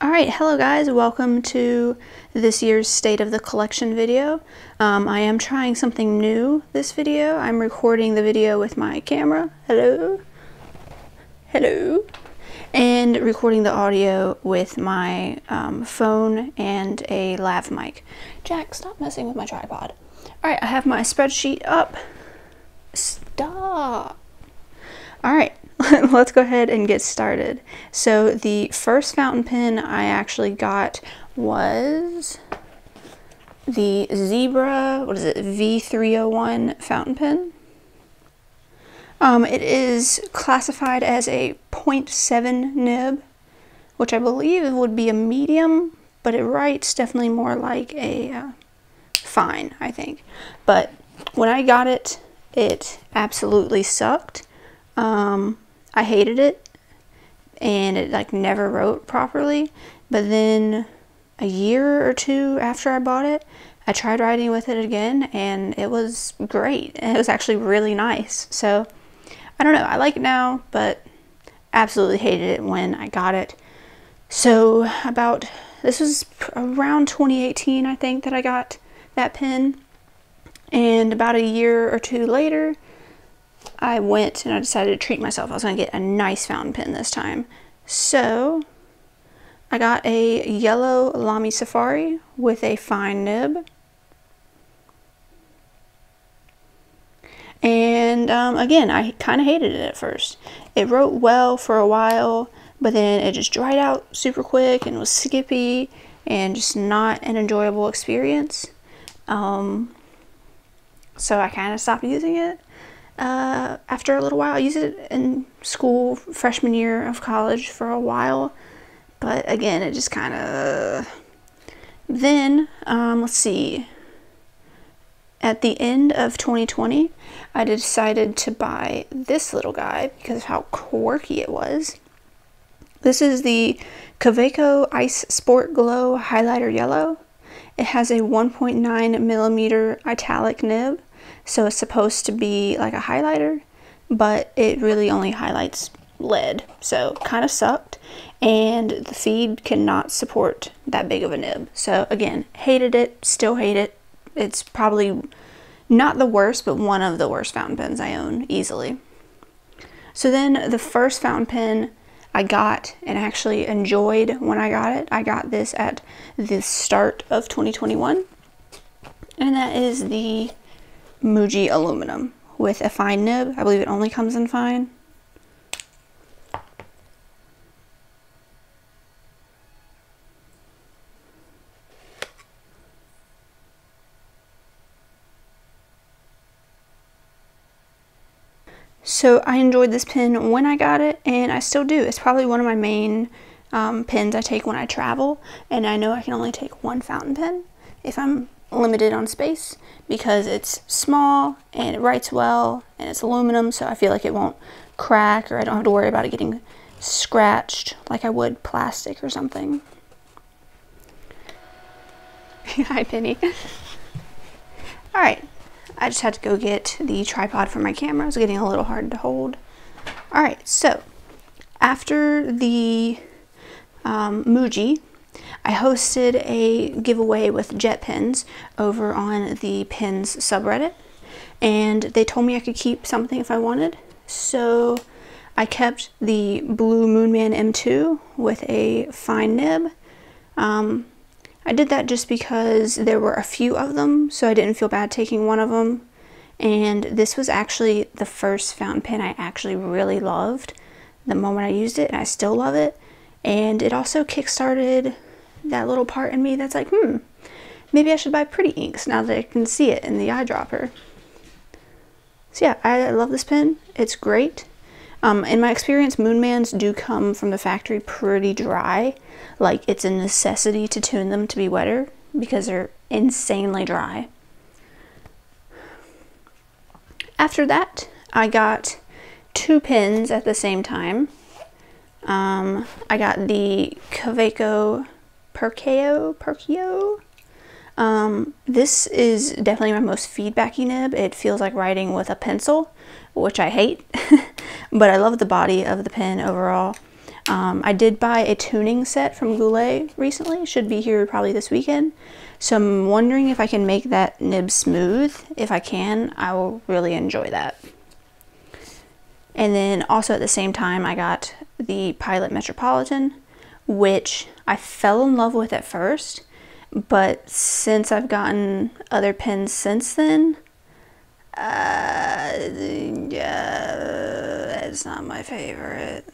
Alright, hello guys, welcome to this year's State of the Collection video. I am trying something new this video. I'm recording the video with my camera, hello, and recording the audio with my phone and a lav mic. Jack, stop messing with my tripod. Alright, I have my spreadsheet up. Stop! Alright, let's go ahead and get started. So the first fountain pen I actually got was the Zebra, what is it, V301 fountain pen. It is classified as a 0.7 nib, which I believe would be a medium, but it writes definitely more like a fine, I think. But when I got it, it absolutely sucked. I hated it, and it like never wrote properly. But then a year or two after I bought it, I tried writing with it again, and it was great. It was actually really nice. So I don't know, I like it now, but absolutely hated it when I got it. So this was around 2018, I think, that I got that pen. And about a year or two later, I went and I decided to treat myself. I was going to get a nice fountain pen this time. So I got a yellow Lamy Safari with a fine nib. And again, I kind of hated it at first. It wrote well for a while, but then it just dried out super quick and was skippy and just not an enjoyable experience. So I kind of stopped using it. After a little while, I used it in school, freshman year of college for a while, but again, it just kind of, then, let's see, at the end of 2020, I decided to buy this little guy because of how quirky it was. This is the Kaweco Ice Sport Glow Highlighter Yellow. It has a 1.9 millimeter italic nib. So it's supposed to be like a highlighter, but it really only highlights lead. So kind of sucked. And the feed cannot support that big of a nib. So again, hated it, still hate it. It's probably not the worst, but one of the worst fountain pens I own, easily. So then the first fountain pen I got and actually enjoyed when I got this at the start of 2021. And that is the Muji aluminum with a fine nib. I believe it only comes in fine. So I enjoyed this pen when I got it, and I still do. It's probably one of my main pens I take when I travel, and I know I can only take one fountain pen if I'm limited on space, because it's small and it writes well and it's aluminum, so I feel like it won't crack, or I don't have to worry about it getting scratched like I would plastic or something. Hi, Penny. Alright, I just had to go get the tripod for my camera. It was getting a little hard to hold. Alright, so after the Muji, I hosted a giveaway with jet pens over on the pens subreddit, and they told me I could keep something if I wanted. So I kept the blue Moonman M2 with a fine nib. I did that just because there were a few of them, so I didn't feel bad taking one of them. And this was actually the first fountain pen I actually really loved the moment I used it, and I still love it. And it also kickstarted that little part in me that's like, maybe I should buy pretty inks now that I can see it in the eyedropper. So yeah, I love this pen. It's great. In my experience, Moonmans do come from the factory pretty dry. Like, it's a necessity to tune them to be wetter because they're insanely dry. After that, I got two pens at the same time. I got the Kaweco Perkeo. This is definitely my most feedbacky nib. It feels like writing with a pencil, which I hate, but I love the body of the pen overall. I did buy a tuning set from Goulet recently. Should be here probably this weekend. So I'm wondering if I can make that nib smooth. If I can, I will really enjoy that. And then also at the same time, I got the Pilot Metropolitan, which I fell in love with at first, but since I've gotten other pens since then, it's not my favorite.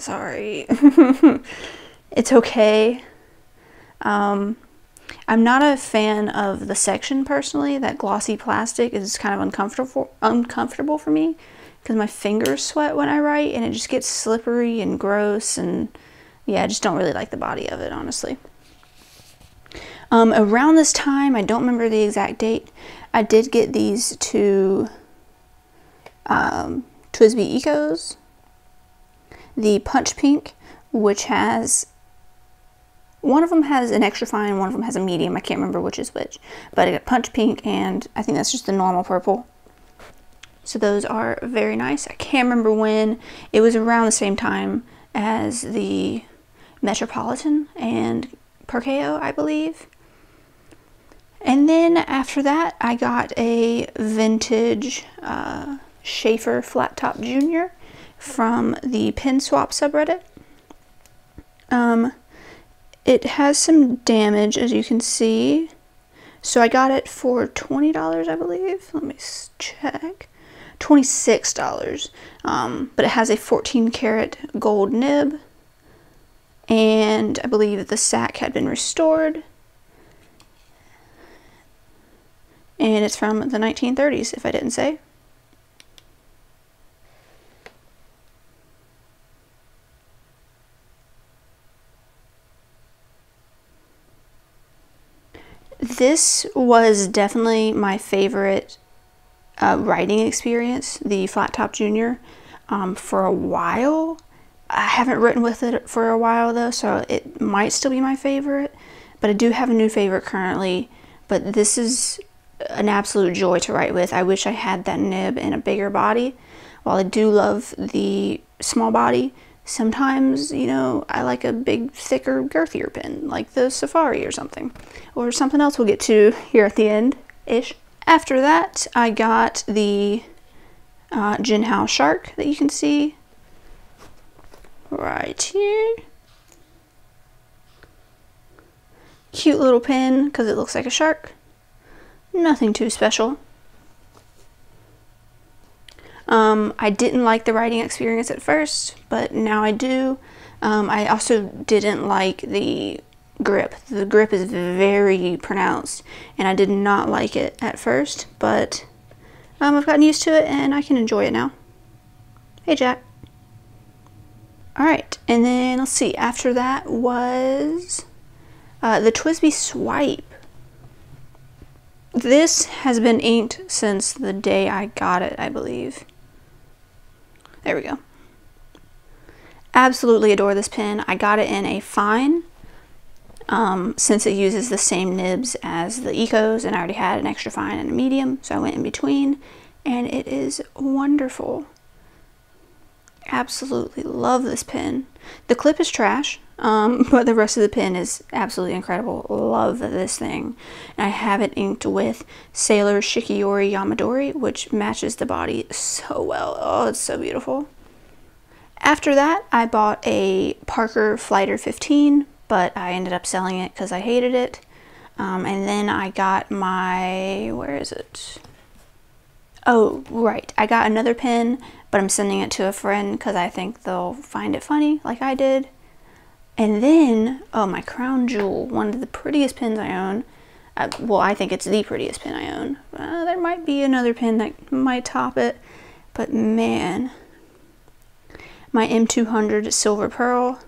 Sorry. It's okay. I'm not a fan of the section personally. That glossy plastic is kind of uncomfortable for me because my fingers sweat when I write and it just gets slippery and gross, and yeah, I just don't really like the body of it, honestly. Around this time, I don't remember the exact date, I did get these two TWSBI Ecos. The Punch Pink, which has, one of them has an extra fine, one of them has a medium. I can't remember which is which, but I got Punch Pink, and I think that's just the normal purple. So those are very nice. I can't remember when. It was around the same time as the Metropolitan and Perkeo, I believe. And then after that, I got a vintage Schaefer Flat Top Junior from the Pen Swap subreddit. It has some damage, as you can see. So I got it for $20, I believe. Let me check. $26. But it has a 14 karat gold nib. And I believe the sack had been restored. And it's from the 1930s, if I didn't say. This was definitely my favorite writing experience, the Flat Top Junior, for a while. I haven't written with it for a while though, so it might still be my favorite, but I do have a new favorite currently. But this is an absolute joy to write with. I wish I had that nib in a bigger body. While I do love the small body, sometimes, you know, I like a big, thicker, girthier pen, like the Safari or something else we'll get to here at the end-ish. After that, I got the Jinhao Shark that you can see right here. Cute little pen because it looks like a shark. Nothing too special. I didn't like the writing experience at first, but now I do. I also didn't like the grip. The grip is very pronounced, and I did not like it at first, but I've gotten used to it, and I can enjoy it now. Hey, Jack. Alright, and then let's see, after that was the TWSBI Swipe. This has been inked since the day I got it, I believe. There we go. Absolutely adore this pen. I got it in a fine, since it uses the same nibs as the Ecos, and I already had an extra fine and a medium, so I went in between, and it is wonderful. Absolutely love this pen. The clip is trash, but the rest of the pen is absolutely incredible. Love this thing. And I have it inked with Sailor Shikiori Yamadori, which matches the body so well. Oh, it's so beautiful. After that, I bought a Parker Flighter 15, but I ended up selling it because I hated it. And then I got my, where is it? Oh, right. I got another pen, but I'm sending it to a friend because I think they'll find it funny, like I did. And then, oh, my crown jewel, one of the prettiest pens I own. Well, I think it's the prettiest pen I own. There might be another pen that might top it, but man, my M200 Silver Pearl.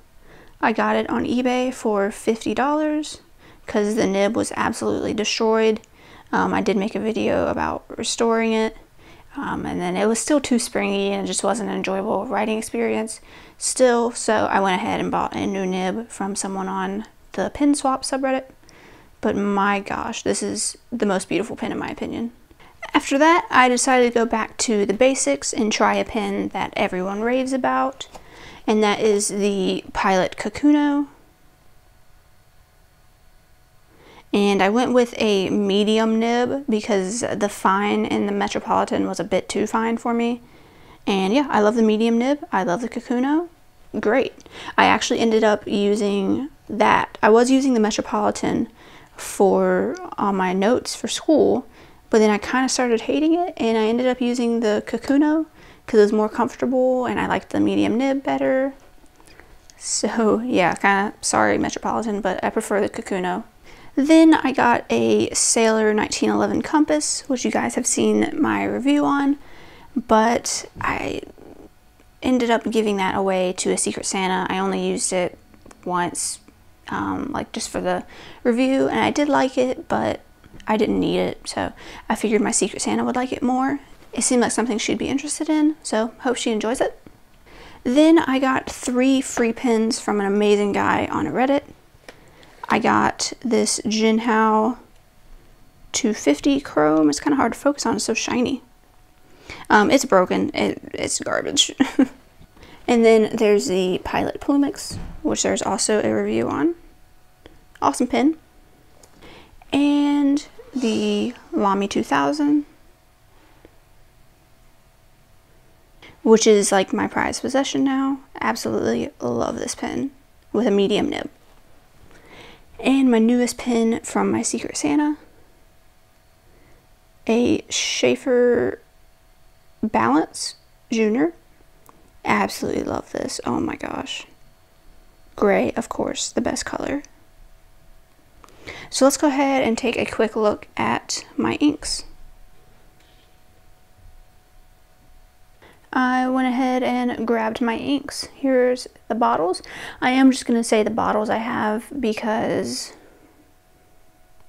I got it on eBay for $50 because the nib was absolutely destroyed. I did make a video about restoring it. And then it was still too springy and it just wasn't an enjoyable writing experience still, so I went ahead and bought a new nib from someone on the Pen Swap subreddit. But my gosh, this is the most beautiful pen in my opinion. After that, I decided to go back to the basics and try a pen that everyone raves about, and that is the Pilot Kakuno. And I went with a medium nib because the fine in the Metropolitan was a bit too fine for me. And yeah, I love the medium nib. I love the Kakuno. Great. I actually ended up using that. I was using the Metropolitan for on my notes for school, but then I kind of started hating it, and I ended up using the Kakuno because it was more comfortable and I liked the medium nib better. So yeah, kind of sorry Metropolitan, but I prefer the Kakuno. Then I got a Sailor 1911 compass, which you guys have seen my review on, but I ended up giving that away to a Secret Santa. I only used it once, like just for the review, and I did like it, but I didn't need it, so I figured my Secret Santa would like it more. It seemed like something she'd be interested in, so hope she enjoys it. Then I got 3 free pins from an amazing guy on Reddit. I got this Jinhao 250 chrome. It's kind of hard to focus on, it's so shiny. It's broken, it's garbage. And then there's the Pilot Plumix, which there's also a review on. Awesome pin. And the Lamy 2000, which is like my prized possession now. Absolutely love this pin with a medium nib. And my newest pin from my Secret Santa, a Schaefer Balance Junior. Absolutely love this. Oh my gosh. Gray, of course, the best color. So let's go ahead and take a quick look at my inks. I went ahead and grabbed my inks. Here's the bottles. I am just going to say the bottles I have because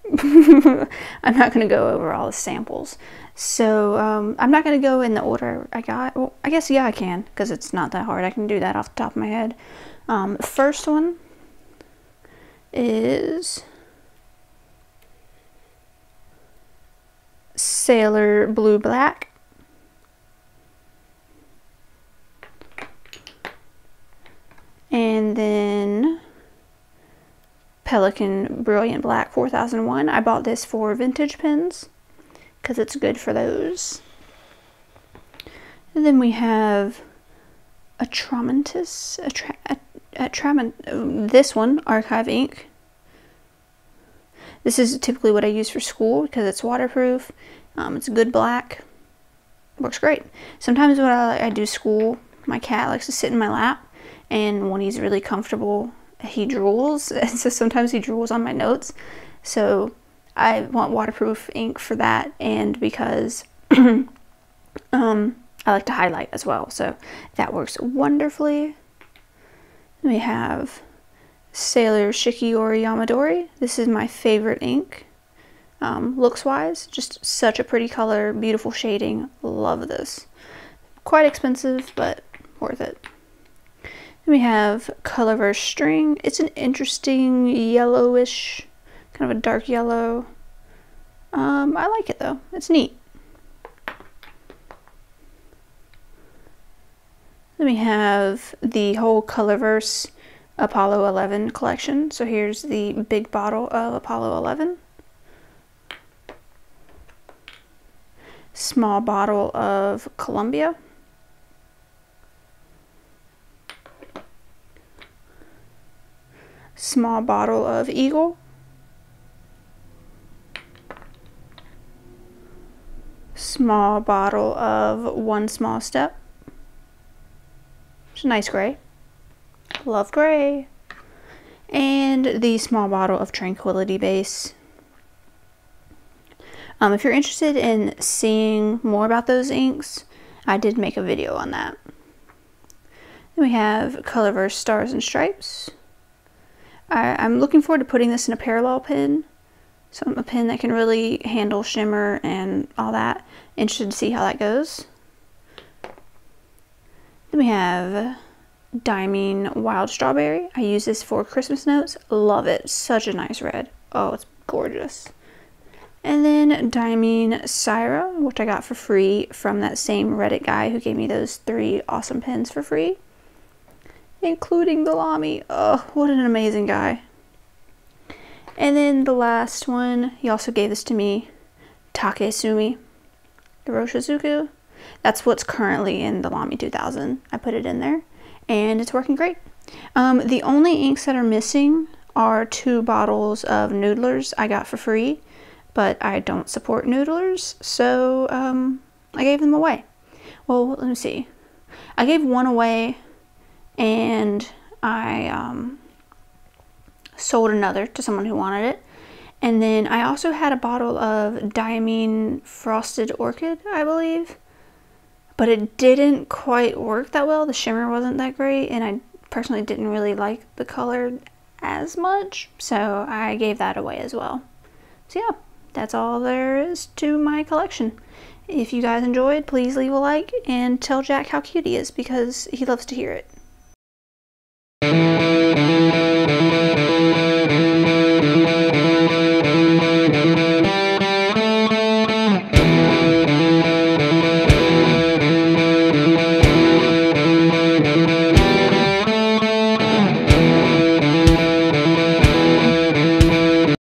I'm not going to go over all the samples. So I'm not going to go in the order I got. Well, I guess, yeah, I can, because it's not that hard. I can do that off the top of my head. The first one is Sailor Blue Black. And then Pelican Brilliant Black 4001. I bought this for vintage pins because it's good for those. And then we have Atramantis, this one, Archive ink. This is typically what I use for school because it's waterproof. It's a good black. Works great. Sometimes when I do school, my cat likes to sit in my lap, and when he's really comfortable, he drools. And so sometimes he drools on my notes. So I want waterproof ink for that, and because I like to highlight as well. So that works wonderfully. We have Sailor Shikiori Yamadori. This is my favorite ink. Looks wise, just such a pretty color, beautiful shading. Love this. Quite expensive, but worth it. Then we have Colorverse String. It's an interesting yellowish, kind of a dark yellow. I like it though. It's neat. Then we have the whole Colorverse Apollo 11 collection. So here's the big bottle of Apollo 11. Small bottle of Columbia. Small bottle of Eagle. Small bottle of One Small Step. It's a nice gray. Love gray. And the small bottle of Tranquility Base. If you're interested in seeing more about those inks, I did make a video on that. Then we have Colorverse Stars and Stripes. I'm looking forward to putting this in a parallel pen. So a pen that can really handle shimmer and all that. Interested to see how that goes. Then we have Diamine Wild Strawberry. I use this for Christmas notes. Love it. Such a nice red. Oh, it's gorgeous. And then Diamine Syra, which I got for free from that same Reddit guy who gave me those 3 awesome pens for free. including the Lamy. Oh, what an amazing guy. And then the last one, he also gave this to me, Takesumi, the Roshizuku. That's what's currently in the Lamy 2000. I put it in there, and it's working great. The only inks that are missing are 2 bottles of Noodlers I got for free, but I don't support Noodlers, so I gave them away. Well, let me see. I gave one away, and I sold another to someone who wanted it. And then I also had a bottle of Diamine Frosted Orchid, I believe. But it didn't quite work that well. The shimmer wasn't that great, and I personally didn't really like the color as much, so I gave that away as well. So yeah, that's all there is to my collection. If you guys enjoyed, please leave a like and tell Jack how cute he is, because he loves to hear it.